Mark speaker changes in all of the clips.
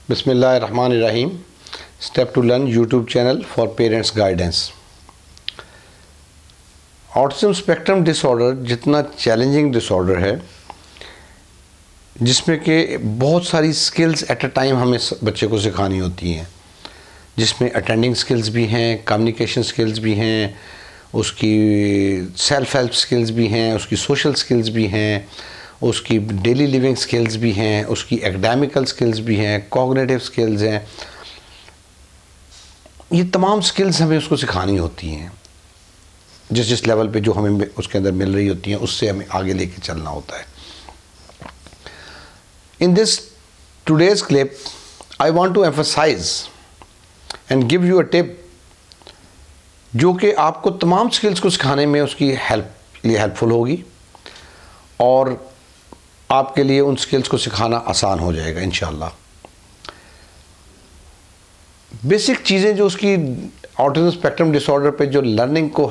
Speaker 1: बिस्मिल्लाहिर्रहमानिर्रहीम। Step to learn YouTube channel for parents guidance. Autism spectrum disorder जितना challenging disorder है, जिसमें कि बहुत सारी स्किल्स एट अ टाइम हमें बच्चे को सिखानी होती हैं, जिसमें अटेंडिंग स्किल्स भी हैं, कम्युनिकेशन स्किल्स भी हैं, उसकी सेल्फ हेल्प स्किल्स भी हैं, उसकी सोशल स्किल्स भी हैं, उसकी डेली लिविंग स्किल्स भी हैं, उसकी एकेडमिकल स्किल्स भी हैं, कॉग्निटिव स्किल्स हैं। ये तमाम स्किल्स हमें उसको सिखानी होती हैं। जिस जिस लेवल पे जो हमें उसके अंदर मिल रही होती हैं, उससे हमें आगे लेके चलना होता है। In this today's clip I want to emphasise and give you a tip जो कि आपको तमाम स्किल्स को सिखाने में उसकी हेल्पफुल होगी और आपके लिए उन स्किल्स को सिखाना आसान हो जाएगा इंशाल्लाह। बेसिक चीज़ें जो उसकी ऑटिज्म स्पेक्ट्रम डिसऑर्डर पे जो लर्निंग को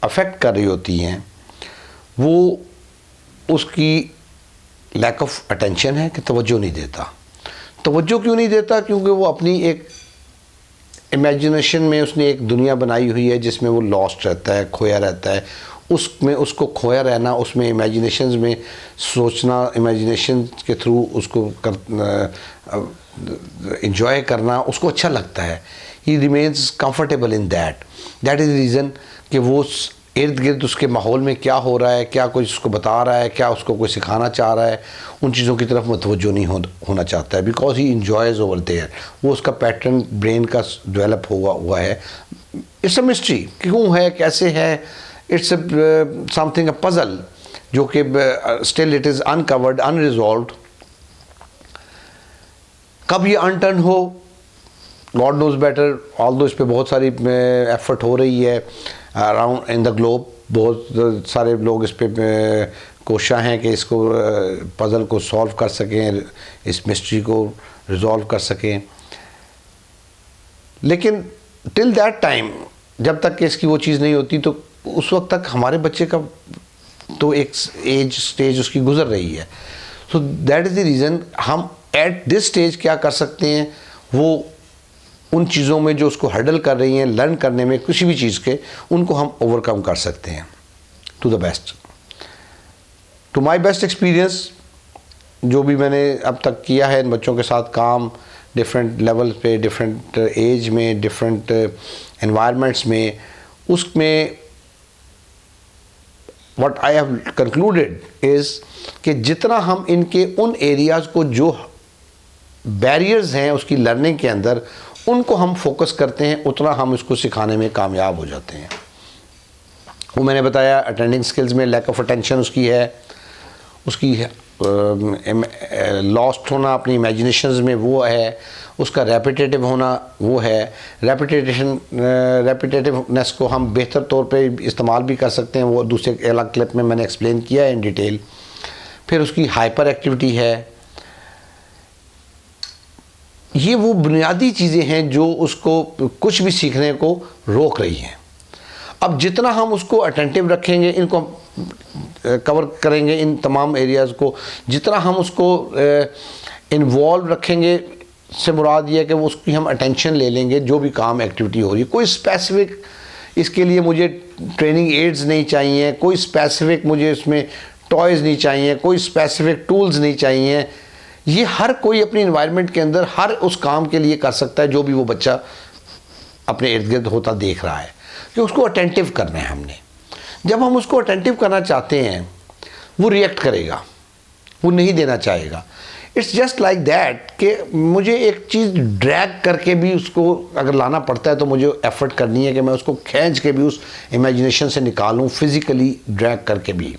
Speaker 1: अफेक्ट कर रही होती हैं, वो उसकी लैक ऑफ अटेंशन है कि तवज्जो नहीं देता। तवज्जो क्यों नहीं देता? क्योंकि वो अपनी एक इमेजिनेशन में उसने एक दुनिया बनाई हुई है जिसमें वो लॉस्ट रहता है, खोया रहता है। उसमें उसको खोया रहना, उसमें इमेजिनेशंस में सोचना, इमेजिनेशन के थ्रू उसको इंजॉय करना उसको अच्छा लगता है। ही remains comfortable in that is reason कि वो इर्द गिर्द उसके माहौल में क्या हो रहा है, क्या कोई उसको बता रहा है, क्या उसको कोई सिखाना चाह रहा है, उन चीज़ों की तरफ मुतवज्जो नहीं होना चाहता है। Because he enjoys over there. वो उसका पैटर्न ब्रेन का डेवलप हुआ है। इट्स अ मिस्ट्री, क्यों है, कैसे है, इट्स समथिंग अ पजल जो कि still it is uncovered, unresolved. कब ये अनटर्न हो, गॉड नोज बेटर। ऑल्दो इस पर बहुत सारी एफर्ट हो रही है अराउंड इन द ग्लोब। बहुत सारे लोग इस पर कोशिश हैं कि इसको पजल को सॉल्व कर सकें, इस मिस्ट्री को रिजॉल्व कर सकें। लेकिन टिल दैट टाइम, जब तक कि इसकी वो चीज़ नहीं होती, तो उस वक्त तक हमारे बच्चे का तो एक एज स्टेज उसकी गुजर रही है। So that is the reason हम एट दिस स्टेज क्या कर सकते हैं, वो उन चीज़ों में जो उसको हर्डल कर रही हैं लर्न करने में किसी भी चीज़ के, उनको हम ओवरकम कर सकते हैं to the best. To my best experience, जो भी मैंने अब तक किया है इन बच्चों के साथ काम, डिफरेंट लेवल पे, डिफरेंट एज में, डिफरेंट एनवायरनमेंट्स में, उसमें what I have concluded is कि जितना हम इनके उन एरियाज़ को जो बैरियर्स हैं उसकी लर्निंग के अंदर, उनको हम फोकस करते हैं, उतना हम इसको सिखाने में कामयाब हो जाते हैं। वो मैंने बताया, अटेंडिंग स्किल्स में लैक ऑफ अटेंशन उसकी है, उसकी लॉस्ट होना अपनी इमेजिनेशंस में वो है, उसका रेपिटेटिव होना वो है। रेपिटेटिवनेस को हम बेहतर तौर पे इस्तेमाल भी कर सकते हैं, वो दूसरे अलग क्लिप में मैंने एक्सप्लेन किया है इन डिटेल। फिर उसकी हाइपर एक्टिविटी है। ये वो बुनियादी चीज़ें हैं जो उसको कुछ भी सीखने को रोक रही हैं। अब जितना हम उसको अटेंटिव रखेंगे, इनको कवर करेंगे इन तमाम एरियाज़ को, जितना हम उसको इन्वॉल्व रखेंगे, से मुराद ये है कि वो उसकी हम अटेंशन ले लेंगे जो भी काम एक्टिविटी हो रही है। कोई स्पेसिफिक इसके लिए मुझे ट्रेनिंग एड्स नहीं चाहिए, कोई स्पेसिफिक मुझे इसमें टॉयज़ नहीं चाहिए, कोई स्पेसिफिक टूल्स नहीं चाहिए। ये हर कोई अपनी इन्वायरमेंट के अंदर हर उस काम के लिए कर सकता है जो भी वो बच्चा अपने इर्द गिर्द होता देख रहा है, कि उसको अटेंटिव करना है हमने। जब हम उसको अटेंटिव करना चाहते हैं, वो रिएक्ट करेगा, वो नहीं देना चाहेगा। इट्स जस्ट लाइक दैट कि मुझे एक चीज़ ड्रैग करके भी उसको अगर लाना पड़ता है, तो मुझे एफर्ट करनी है कि मैं उसको खींच के भी उस इमेजिनेशन से निकालूं, फिज़िकली ड्रैग करके भी।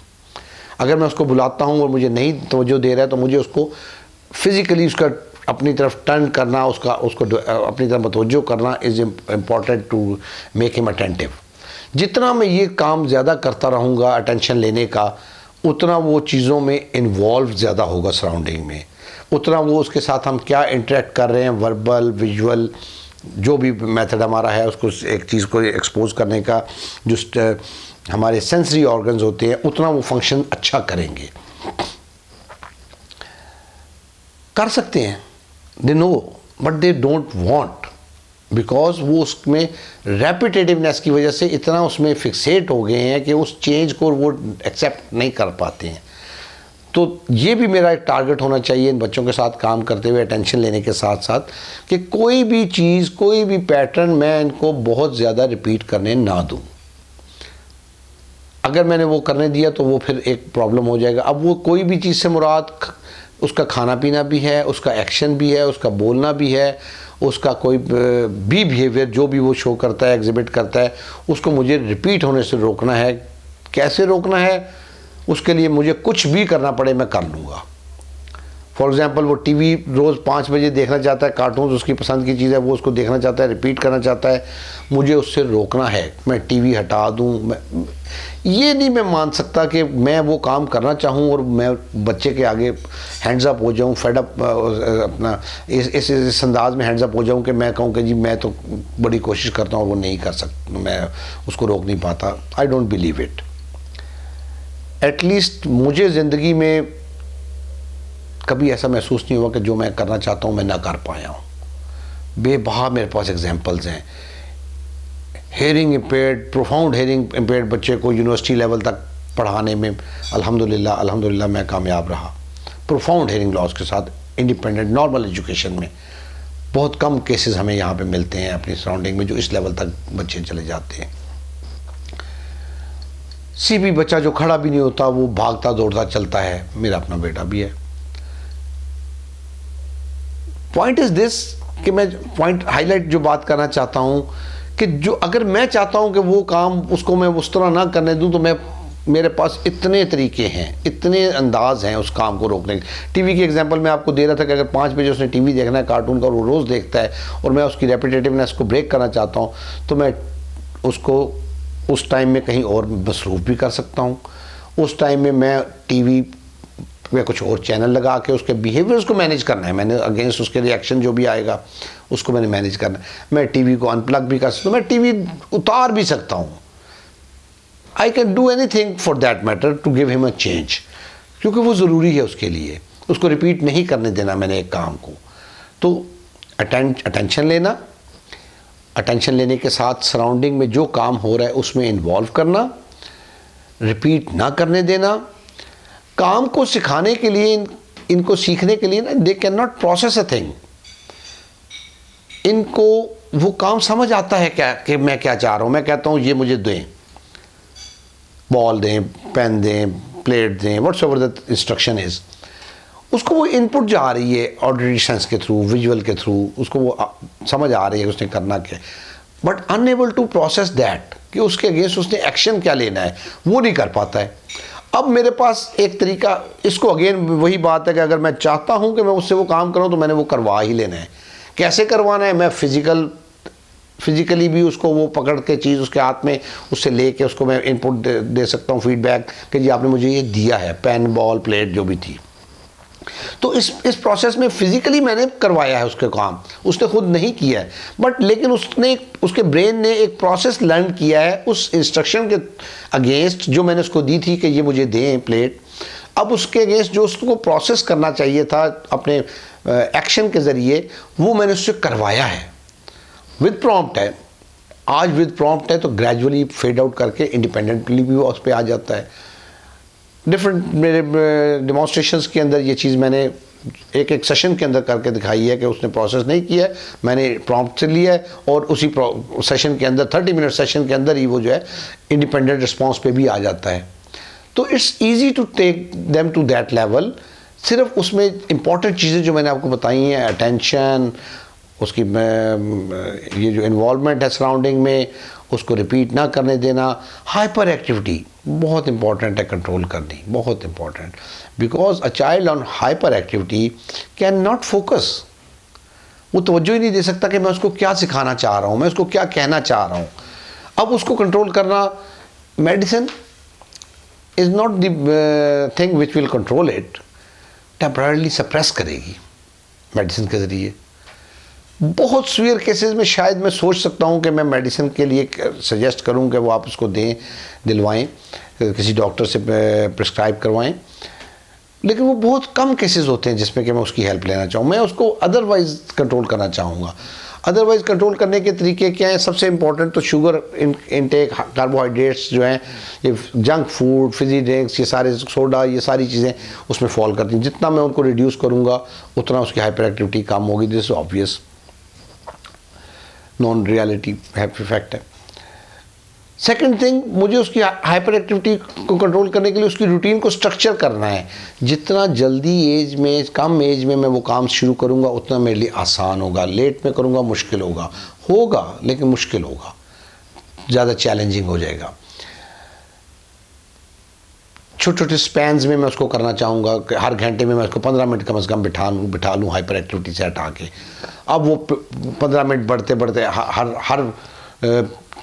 Speaker 1: अगर मैं उसको बुलाता हूं और मुझे नहीं तवज्जो दे रहा है, तो मुझे उसको फिज़िकली उसका अपनी तरफ टर्न करना, उसको अपनी तरफ मुतवज्जो करना is important to make him attentive. जितना मैं ये काम ज़्यादा करता रहूँगा अटेंशन लेने का, उतना वो चीज़ों में इन्वॉल्व ज़्यादा होगा सराउंडिंग में, उतना वो उसके साथ हम क्या इंटरेक्ट कर रहे हैं, वर्बल, विजुअल, जो भी मेथड हमारा है, उसको एक चीज़ को एक्सपोज करने का जो हमारे सेंसरी ऑर्गन्स होते हैं, उतना वो फंक्शन अच्छा करेंगे, कर सकते हैं। They know but they don't want, because वो उसमें रेपिटेटिवनेस की वजह से इतना उसमें फिक्सेट हो गए हैं कि उस चेंज को वो एक्सेप्ट नहीं कर पाते हैं। तो ये भी मेरा एक टारगेट होना चाहिए इन बच्चों के साथ काम करते हुए, अटेंशन लेने के साथ साथ, कि कोई भी चीज़, कोई भी पैटर्न मैं इनको बहुत ज़्यादा रिपीट करने ना दूँ। अगर मैंने वो करने दिया तो वो फिर एक प्रॉब्लम हो जाएगा। अब वो कोई भी चीज़ से मुराद उसका खाना पीना भी है, उसका एक्शन भी है, उसका बोलना भी है, उसका कोई भी बिहेवियर जो भी वो शो करता है, एग्जिबिट करता है, उसको मुझे रिपीट होने से रोकना है। कैसे रोकना है? उसके लिए मुझे कुछ भी करना पड़े मैं कर लूँगा। फॉर एग्ज़ाम्पल, वो टीवी रोज़ 5 बजे देखना चाहता है, कार्टून्स उसकी पसंद की चीज़ है, वो उसको देखना चाहता है, रिपीट करना चाहता है, मुझे उससे रोकना है। मैं टीवी हटा दूँ, ये नहीं मैं मान सकता कि मैं वो काम करना चाहूँ और मैं बच्चे के आगे हैंड्स अप हो जाऊँ, फेड अप, अपना इस अंदाज में हैंड्स अप हो जाऊँ कि मैं कहूँ कि जी मैं तो बड़ी कोशिश करता हूँ और वो नहीं कर सकता, मैं उसको रोक नहीं पाता। I don't believe it. At least मुझे ज़िंदगी में कभी ऐसा महसूस नहीं हुआ कि जो मैं करना चाहता हूँ मैं ना कर पाया हूँ। बेबहा मेरे पास एग्जांपल्स हैं। Hearing impaired, profound hearing impaired बच्चे को यूनिवर्सिटी लेवल तक पढ़ाने में अल्हम्दुलिल्लाह मैं कामयाब रहा। प्रोफाउंड हेयरिंग लॉस के साथ, इंडिपेंडेंट नॉर्मल एजुकेशन में बहुत कम केसेस हमें यहाँ पे मिलते हैं अपनी सराउंडिंग में जो इस लेवल तक बच्चे चले जाते हैं। सीबी बच्चा जो खड़ा भी नहीं होता, वो भागता दौड़ता चलता है, मेरा अपना बेटा भी है। पॉइंट इज दिस कि मैं पॉइंट हाईलाइट जो बात करना चाहता हूं कि जो अगर मैं चाहता हूं कि वो काम उसको मैं उस तरह ना करने दूं तो मेरे पास इतने तरीके हैं, इतने अंदाज हैं उस काम को रोकने के। टीवी की एग्जांपल मैं आपको दे रहा था कि अगर 5 बजे उसने टीवी देखना है कार्टून का, वो रोज़ देखता है और मैं उसकी रेपिटेटिवनेस को ब्रेक करना चाहता हूँ, तो मैं उसको उस टाइम में कहीं और मसरूफ़ भी कर सकता हूँ। उस टाइम में मैं टीवी में कुछ और चैनल लगा के उसके बिहेवियर्स को मैनेज करना है, मैंने अगेंस्ट उसके रिएक्शन जो भी आएगा उसको मैंने मैनेज करना है। मैं टीवी को अनप्लग भी कर सकता हूँ, मैं टीवी उतार भी सकता हूँ। I can do anything for that matter to give him a change, क्योंकि वो ज़रूरी है उसके लिए। उसको रिपीट नहीं करने देना मैंने एक काम को। तो अटेंशन लेना, अटेंशन लेने के साथ सराउंडिंग में जो काम हो रहा है उसमें इन्वॉल्व करना, रिपीट ना करने देना। काम को सिखाने के लिए, इनको सीखने के लिए ना, they can not process a thing. इनको वो काम समझ आता है क्या कि मैं क्या चाह रहा हूँ। मैं कहता हूँ ये मुझे दें, बॉल दें, पेन दें, प्लेट दें, व्हाट्सएवर द इंस्ट्रक्शन इज़, उसको वो इनपुट जा रही है ऑडिटरी सेंस के थ्रू, विजुअल के थ्रू, उसको वो समझ आ रही है उसने करना क्या, but unable to process that कि उसके अगेंस्ट उसने एक्शन क्या लेना है, वो नहीं कर पाता है। अब मेरे पास एक तरीका, इसको अगेन वही बात है कि अगर मैं चाहता हूं कि मैं उससे वो काम करूं तो मैंने वो करवा ही लेना है। कैसे करवाना है? मैं फिजिकली भी उसको वो पकड़ के चीज़ उसके हाथ में उससे लेके उसको मैं इनपुट दे सकता हूं, फीडबैक कि जी आपने मुझे ये दिया है, पेन, बॉल, प्लेट जो भी थी। तो इस प्रोसेस में फिजिकली मैंने करवाया है उसके काम, उसने खुद नहीं किया है, बट लेकिन उसके ब्रेन ने एक प्रोसेस लर्न किया है उस इंस्ट्रक्शन के अगेंस्ट जो मैंने उसको दी थी कि ये मुझे दें प्लेट। अब उसके अगेंस्ट जो उसको प्रोसेस करना चाहिए था अपने एक्शन के ज़रिए, वो मैंने उससे करवाया है। विद प्रॉम्प्ट है, आज विद प्रॉम्प्ट है तो ग्रेजुअली फेड आउट करके इंडिपेंडेंटली भी वो उस पर आ जाता है। डिफरेंट मेरे डेमोन्स्ट्रेशंस के अंदर ये चीज़ मैंने एक सेशन के अंदर करके दिखाई है कि उसने प्रोसेस नहीं किया है, मैंने प्रॉम्प्ट से लिया है और उसी सेशन के अंदर 30 मिनट सेशन के अंदर ही वो जो है इंडिपेंडेंट रिस्पॉन्स पे भी आ जाता है। तो it's easy to take them to that level. सिर्फ उसमें इंपॉर्टेंट चीज़ें जो मैंने आपको बताई हैं, अटेंशन, उसकी ये जो इन्वॉल्वमेंट है सराउंडिंग में, उसको रिपीट ना करने देना, हाइपर एक्टिविटी बहुत इंपॉर्टेंट है कंट्रोल करनी, बहुत important, because a child on hyper activity can not focus. वो तवज्जो ही नहीं दे सकता कि मैं उसको क्या सिखाना चाह रहा हूँ, मैं उसको क्या कहना चाह रहा हूँ। अब उसको कंट्रोल करना, medicine is not the thing which will control it, temporarily suppress करेगी मेडिसिन के ज़रिए। बहुत सीवियर केसेस में शायद मैं सोच सकता हूँ कि मैं मेडिसिन के लिए सजेस्ट करूँ कि वो आप उसको दें, दिलवाएं, किसी डॉक्टर से प्रिस्क्राइब करवाएं, लेकिन वो बहुत कम केसेस होते हैं जिसमें कि मैं उसकी हेल्प लेना चाहूँ। मैं उसको अदरवाइज कंट्रोल करना चाहूँगा। अदरवाइज कंट्रोल करने के तरीके क्या हैं? सबसे इंपॉर्टेंट तो शुगर इनटेक, कार्बोहाइड्रेट्स जो हैं, ये जंक फूड, फिजी ड्रिंक्स, ये सारे सोडा, ये सारी चीज़ें उसमें फॉल करती हैं। जितना मैं उनको रिड्यूस करूँगा उतना उसकी हाइपर एक्टिविटी कम होगी। This obvious non reality fact है। सेकेंड थिंग, मुझे उसकी हाइपर एक्टिविटी को कंट्रोल करने के लिए उसकी रूटीन को स्ट्रक्चर करना है। जितना जल्दी एज में, कम एज में मैं वो काम शुरू करूँगा उतना मेरे लिए आसान होगा। लेट में करूँगा मुश्किल होगा लेकिन मुश्किल होगा, ज़्यादा चैलेंजिंग हो जाएगा। छोटे छोटे स्पैन्स में मैं उसको करना चाहूँगा कि हर घंटे में मैं उसको 15 मिनट कम से कम बिठा लूँ हाइपर एक्टिविटी से हटा के। अब वो 15 मिनट बढ़ते बढ़ते हर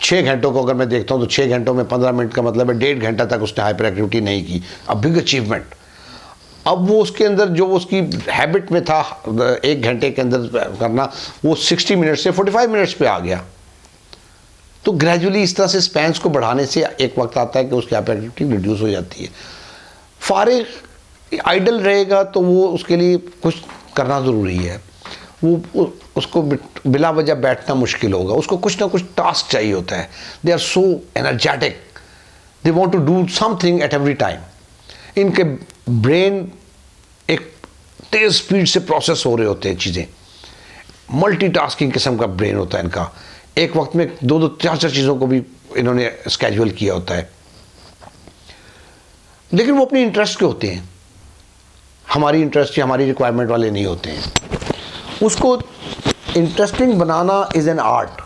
Speaker 1: 6 घंटों को अगर मैं देखता हूँ तो 6 घंटों में 15 मिनट का मतलब है 1.5 घंटा तक उसने हाइपर एक्टिविटी नहीं की। अब बिग अचीवमेंट। अब वो उसके अंदर जो उसकी हैबिट में था 1 घंटे के अंदर करना, वो 60 मिनट से 45 मिनट्स पे आ गया। तो ग्रेजुअली इस तरह से स्पैन्स को बढ़ाने से एक वक्त आता है कि उसकी हाइपर एक्टिविटी रिड्यूस हो जाती है। फारिग आइडल रहेगा तो वो उसके लिए कुछ करना ज़रूरी है। वो उसको बिला वजह बैठना मुश्किल होगा। उसको कुछ ना कुछ टास्क चाहिए होता है। They are so energetic, they want to do something at every time. इनके ब्रेन एक तेज स्पीड से प्रोसेस हो रहे होते हैं चीज़ें। मल्टीटास्किंग किस्म का ब्रेन होता है इनका। एक वक्त में 2-2, 4-4 चीज़ों को भी इन्होंने स्केड्यूल किया होता है। लेकिन वो अपने इंटरेस्ट के होते हैं, हमारी इंटरेस्ट या हमारी रिक्वायरमेंट वाले नहीं होते हैं। उसको interesting banana is an art.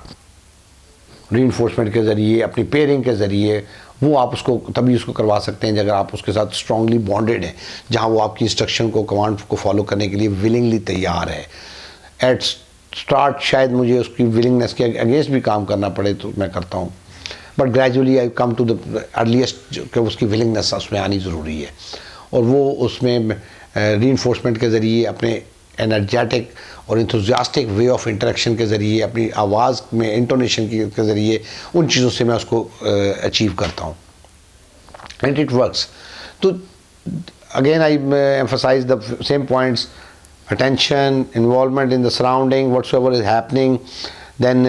Speaker 1: Reinforcement के ज़रिए, अपनी पेयरिंग के ज़रिए वो आप उसको तभी उसको करवा सकते हैं अगर आप उसके साथ स्ट्रांगली बॉन्डेड हैं, जहां वो आपकी इंस्ट्रक्शन को, कमांड को फॉलो करने के लिए विलिंगली तैयार है। एट स्टार्ट शायद मुझे उसकी विलिंगनेस के अगेंस्ट भी काम करना पड़े तो मैं करता हूँ, but gradually I come to the earliest कि उसकी विलिंगनेस उसमें आनी ज़रूरी है। और वो उसमें रीइंफोर्समेंट के ज़रिए, अपने एनर्जेटिक और इंथुजियास्टिक वे ऑफ इंटरेक्शन के ज़रिए, अपनी आवाज़ में इंटोनेशन के ज़रिए, उन चीज़ों से मैं उसको अचीव करता हूँ एंड इट वर्क्स। तो again I emphasise the same points: attention, involvement in the surrounding, whatsoever is happening, then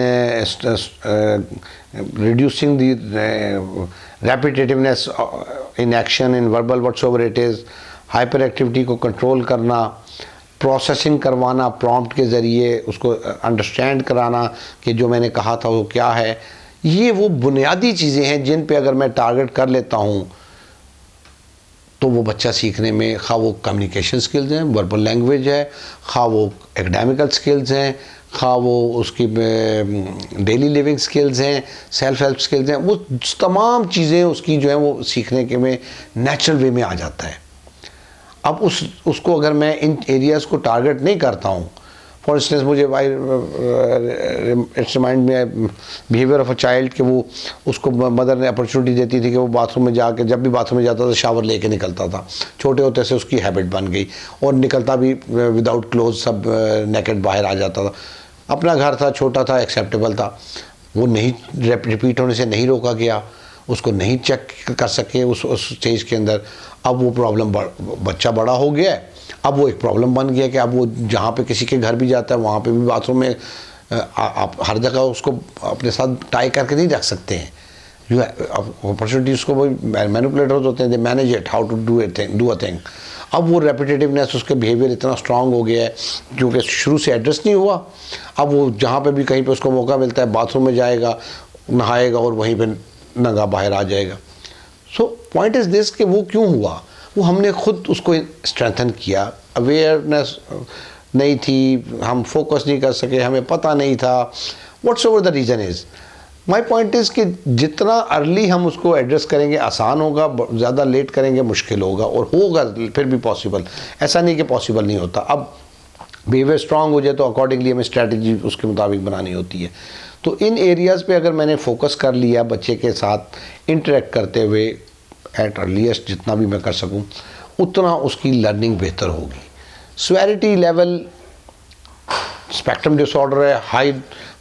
Speaker 1: reducing the repetitiveness in action, in verbal, whatsoever it is, hyperactivity को control करना, processing करवाना prompt के ज़रिए, उसको understand कराना कि जो मैंने कहा था वो क्या है। ये वो बुनियादी चीज़ें हैं जिन पे अगर मैं टारगेट कर लेता हूँ तो वो बच्चा सीखने में, खा वो कम्युनिकेशन स्किल्स हैं, वर्बल लैंग्वेज है, खा वो एकेडमिकल स्किल्स हैं, खा वो उसकी डेली लिविंग स्किल्स हैं, सेल्फ हेल्प स्किल्स हैं, वो तमाम चीज़ें उसकी जो है वो सीखने के में नेचुरल वे में आ जाता है। अब उसको अगर मैं इन एरियाज़ को टारगेट नहीं करता हूँ, फॉर इंस्टेंस मुझे इट्स रिमाइंड में बिहेवियर ऑफ अ चाइल्ड कि वो उसको मदर ने अपॉर्चुनिटी देती थी कि वो बाथरूम में जाके, जब भी बाथरूम में जाता था शावर लेके निकलता था। छोटे होते से उसकी हैबिट बन गई और निकलता भी विदाउट क्लोज, सब नेकेड बाहर आ जाता था। अपना घर था, छोटा था, एक्सेप्टेबल था, वो नहीं रिपीट होने से नहीं रोका गया, उसको नहीं चेक कर सके उस स्टेज के अंदर। अब वो प्रॉब्लम बच्चा बड़ा हो गया है, अब वो एक प्रॉब्लम बन गया कि अब वो जहाँ पे किसी के घर भी जाता है वहाँ पे भी बाथरूम में आप हर जगह उसको अपने साथ टाई करके नहीं रख सकते हैं। जो अपॉर्चुनिटी उसको वो मैनिपुलेटर्स होते हैं, they manage it how to do a thing. अब वो रेपिटेटिवनेस, उसके बिहेवियर इतना स्ट्रांग हो गया है क्योंकि शुरू से एड्रेस नहीं हुआ। अब वो जहाँ पे भी कहीं पे उसको मौका मिलता है बाथरूम में जाएगा, नहाएगा और वहीं पे नंगा बाहर आ जाएगा। सो पॉइंट इज़ दिस कि वो क्यों हुआ? वो हमने खुद उसको स्ट्रेंथन किया। अवेयरनेस नहीं थी, हम फोकस नहीं कर सके, हमें पता नहीं था, whatsoever the reason is. My point is कि जितना अर्ली हम उसको एड्रेस करेंगे आसान होगा, ज़्यादा लेट करेंगे मुश्किल होगा, और होगा फिर भी पॉसिबल। ऐसा नहीं कि पॉसिबल नहीं होता। अब बिहेवियर स्ट्रांग हो जाए तो अकॉर्डिंगली हमें स्ट्रैटेजी उसके मुताबिक बनानी होती है। तो इन एरियाज़ पे अगर मैंने फोकस कर लिया, बच्चे के साथ इंटरेक्ट करते हुए एट अर्लीस्ट जितना भी मैं कर सकूं, उतना उसकी लर्निंग बेहतर होगी। स्वेरिटी लेवल स्पेक्ट्रम डिसऑर्डर है, हाई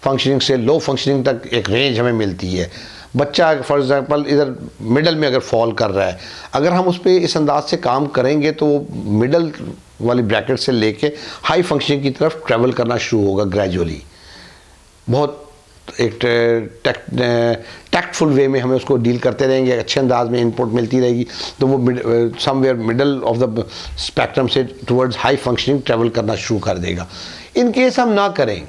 Speaker 1: फंक्शनिंग से लो फंक्शनिंग तक एक रेंज हमें मिलती है। बच्चा फॉर एग्जांपल इधर मिडल में अगर फॉल कर रहा है, अगर हम उस पर इस अंदाज से काम करेंगे तो वो मिडल वाली ब्रैकेट से लेके हाई फंक्शनिंग की तरफ ट्रैवल करना शुरू होगा ग्रेजुअली। बहुत एक टैक्टफुल वे में हमें उसको डील करते रहेंगे, अच्छे अंदाज में इनपुट मिलती रहेगी, तो वो somewhere middle of the spectrum से टुवर्ड्स हाई फंक्शनिंग ट्रैवल करना शुरू कर देगा। इन केस हम ना करें,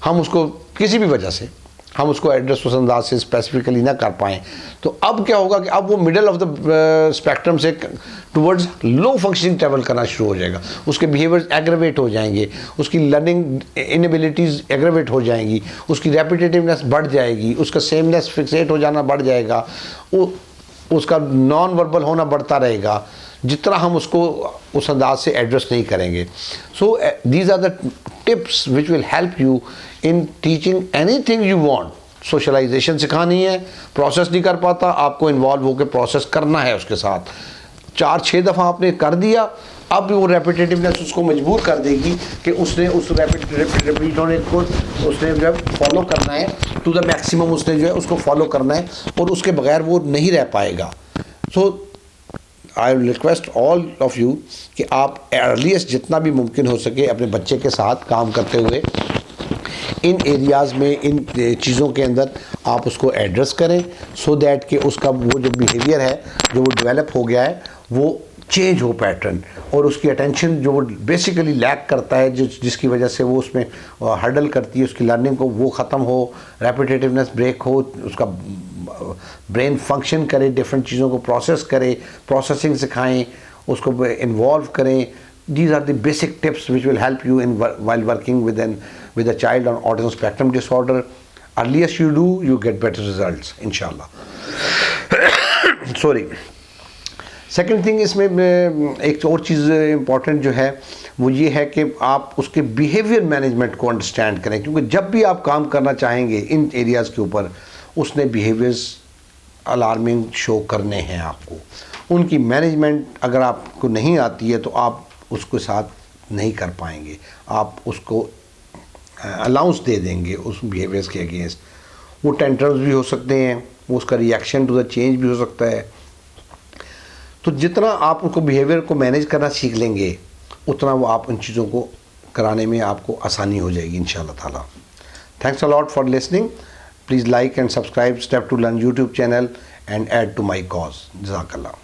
Speaker 1: हम उसको किसी भी वजह से हम उसको एड्रेस उस अंदाज से स्पेसिफिकली ना कर पाएँ, तो अब क्या होगा कि अब वो मिडल ऑफ द स्पेक्ट्रम से टुवर्ड्स लो फंक्शनिंग ट्रैवल करना शुरू हो जाएगा। उसके बिहेवियर्स एग्रेवेट हो जाएंगे, उसकी लर्निंग इनएबिलिटीज़ एग्रेवेट हो जाएंगी, उसकी रेपिटेटिवनेस बढ़ जाएगी, उसका सेमनेस फिक्सेट हो जाना बढ़ जाएगा, उसका नॉन वर्बल होना बढ़ता रहेगा, जितना हम उसको उस अंदाज से एड्रेस नहीं करेंगे। So these are the tips which will help you in teaching anything you want. Socialization सिखानी है, प्रोसेस नहीं कर पाता, आपको इन्वॉल्व होकर प्रोसेस करना है उसके साथ। 4-6 दफ़ा आपने कर दिया, अब वो रेपिटेटिवनेस उसको मजबूर कर देगी कि उसने उस रिपीट होने को उसने जो है फॉलो करना है टू द मैक्सिमम, उसने जो है उसको फॉलो करना है और उसके बगैर वो नहीं रह पाएगा। So I will request all of you कि आप अर्लीस्ट जितना भी मुमकिन हो सके अपने बच्चे के साथ काम करते हुए इन एरियाज़ में, इन चीज़ों के अंदर आप उसको एड्रेस करें, सो दैट कि उसका वो जो बिहेवियर है जो वो डेवलप हो गया है वो चेंज हो पैटर्न, और उसकी अटेंशन जो वो बेसिकली लैक करता है, जिसकी वजह से वो उसमें हर्डल करती है उसकी लर्निंग को, वो ख़त्म हो, रेपिटेटिवनेस ब्रेक हो, उसका ब्रेन फंक्शन करे, डिफरेंट चीज़ों को प्रोसेस करे, प्रोसेसिंग सिखाएं, उसको इन्वॉल्व करें। These are the basic tips which will help you in while working with a child on autism spectrum disorder. Earliest you do, you get better results, inshallah. Sorry. Second thing, इसमें एक और चीज़ important जो है वो ये है कि आप उसके बिहेवियर मैनेजमेंट को अंडरस्टैंड करें, क्योंकि जब भी आप काम करना चाहेंगे इन एरियाज़ के ऊपर, उसने बिहेवियर्स अलार्मिंग शो करने हैं आपको। उनकी मैनेजमेंट अगर आपको नहीं आती है तो आप उसके साथ नहीं कर पाएंगे, आप उसको अलाउंस दे देंगे उस बिहेवियर्स के अगेंस्ट। वो टेंट्रम्स भी हो सकते हैं, वो उसका रिएक्शन टू द चेंज भी हो सकता है। तो जितना आप उनको बिहेवियर को मैनेज करना सीख लेंगे, उतना वो आप उन चीज़ों को कराने में आपको आसानी हो जाएगी इंशाल्लाह ताला। Thanks a lot for listening. Please like and subscribe step to learn YouTube channel and add to my cause. जज़ाकल्लाह।